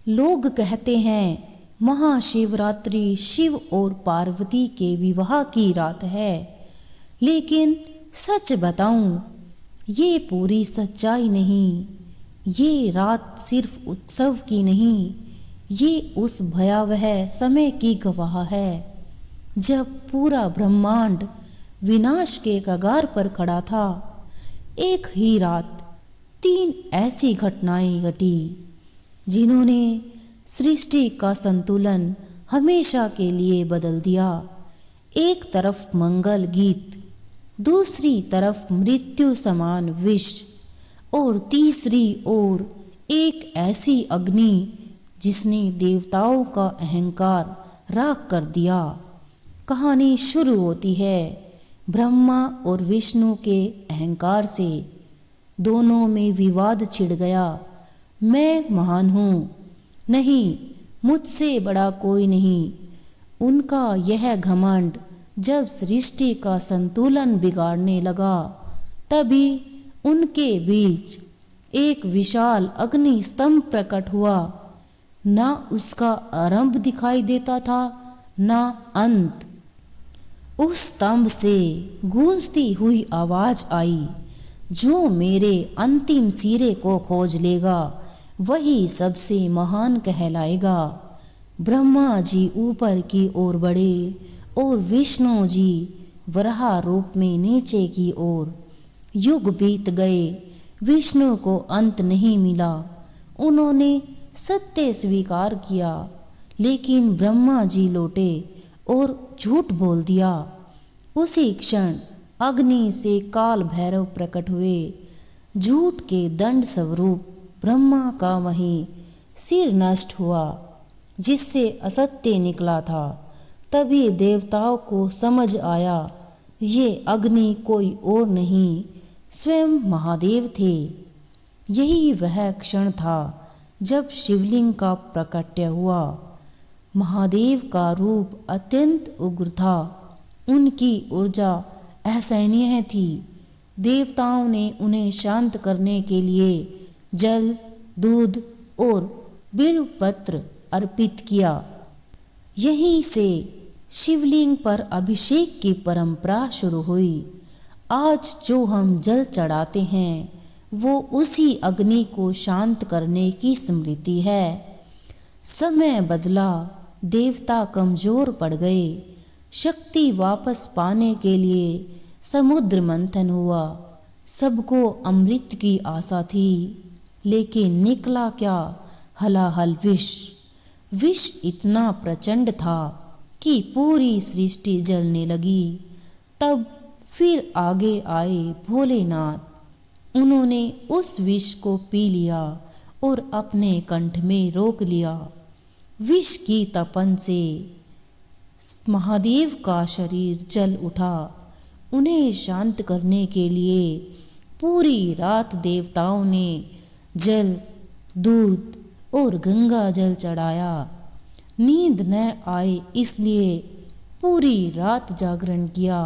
लोग कहते हैं महाशिवरात्रि शिव और पार्वती के विवाह की रात है, लेकिन सच बताऊं ये पूरी सच्चाई नहीं। ये रात सिर्फ उत्सव की नहीं, ये उस भयावह समय की गवाह है जब पूरा ब्रह्मांड विनाश के कगार पर खड़ा था। एक ही रात 3 ऐसी घटनाएं घटी जिन्होंने सृष्टि का संतुलन हमेशा के लिए बदल दिया। एक तरफ मंगल गीत, दूसरी तरफ मृत्यु समान विष, और तीसरी ओर एक ऐसी अग्नि जिसने देवताओं का अहंकार राख कर दिया। कहानी शुरू होती है ब्रह्मा और विष्णु के अहंकार से। दोनों में विवाद छिड़ गया। मैं महान हूँ, नहीं मुझसे बड़ा कोई नहीं। उनका यह घमंड जब सृष्टि का संतुलन बिगाड़ने लगा, तभी उनके बीच एक विशाल अग्नि स्तंभ प्रकट हुआ। ना उसका आरंभ दिखाई देता था, ना अंत। उस स्तंभ से गूंजती हुई आवाज आई, जो मेरे अंतिम सिरे को खोज लेगा वही सबसे महान कहलाएगा। ब्रह्मा जी ऊपर की ओर बढ़े और विष्णु जी वराह रूप में नीचे की ओर। युग बीत गए, विष्णु को अंत नहीं मिला। उन्होंने सत्य स्वीकार किया, लेकिन ब्रह्मा जी लौटे और झूठ बोल दिया। उसी क्षण अग्नि से काल भैरव प्रकट हुए। झूठ के दंड स्वरूप ब्रह्मा का वही सिर नष्ट हुआ जिससे असत्य निकला था। तभी देवताओं को समझ आया, ये अग्नि कोई और नहीं, स्वयं महादेव थे। यही वह क्षण था जब शिवलिंग का प्राकट्य हुआ। महादेव का रूप अत्यंत उग्र था। उनकी ऊर्जा असहनीय थी। देवताओं ने उन्हें शांत करने के लिए जल, दूध और बिल्वपत्र अर्पित किया। यहीं से शिवलिंग पर अभिषेक की परंपरा शुरू हुई। आज जो हम जल चढ़ाते हैं वो उसी अग्नि को शांत करने की स्मृति है। समय बदला, देवता कमजोर पड़ गए। शक्ति वापस पाने के लिए समुद्र मंथन हुआ। सबको अमृत की आशा थी, लेकिन निकला क्या? हलाहल विष। विष इतना प्रचंड था कि पूरी सृष्टि जलने लगी। तब फिर आगे आए भोलेनाथ। उन्होंने उस विष को पी लिया और अपने कंठ में रोक लिया। विष की तपन से महादेव का शरीर जल उठा। उन्हें शांत करने के लिए पूरी रात देवताओं ने जल, दूध और गंगा जल चढ़ाया। नींद न आए इसलिए पूरी रात जागरण किया।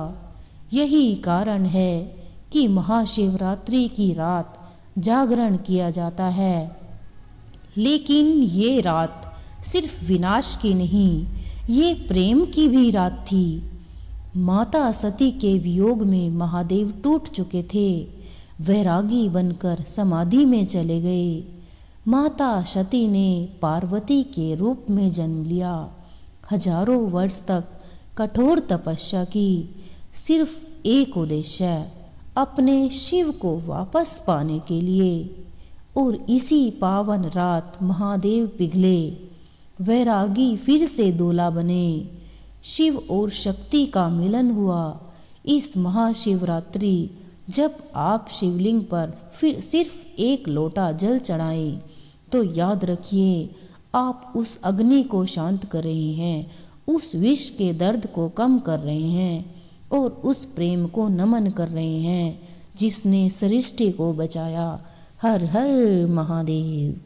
यही कारण है कि महाशिवरात्रि की रात जागरण किया जाता है। लेकिन ये रात सिर्फ विनाश की नहीं, ये प्रेम की भी रात थी। माता सती के वियोग में महादेव टूट चुके थे। वैरागी बनकर समाधि में चले गए। माता सती ने पार्वती के रूप में जन्म लिया। हजारों वर्ष तक कठोर तपस्या की, सिर्फ एक उद्देश्य, अपने शिव को वापस पाने के लिए। और इसी पावन रात महादेव पिघले। वैरागी फिर से दूल्हा बने। शिव और शक्ति का मिलन हुआ। इस महाशिवरात्रि जब आप शिवलिंग पर फिर सिर्फ एक लोटा जल चढ़ाएं, तो याद रखिए आप उस अग्नि को शांत कर रहे हैं, उस विष के दर्द को कम कर रहे हैं और उस प्रेम को नमन कर रहे हैं जिसने सृष्टि को बचाया। हर हर महादेव।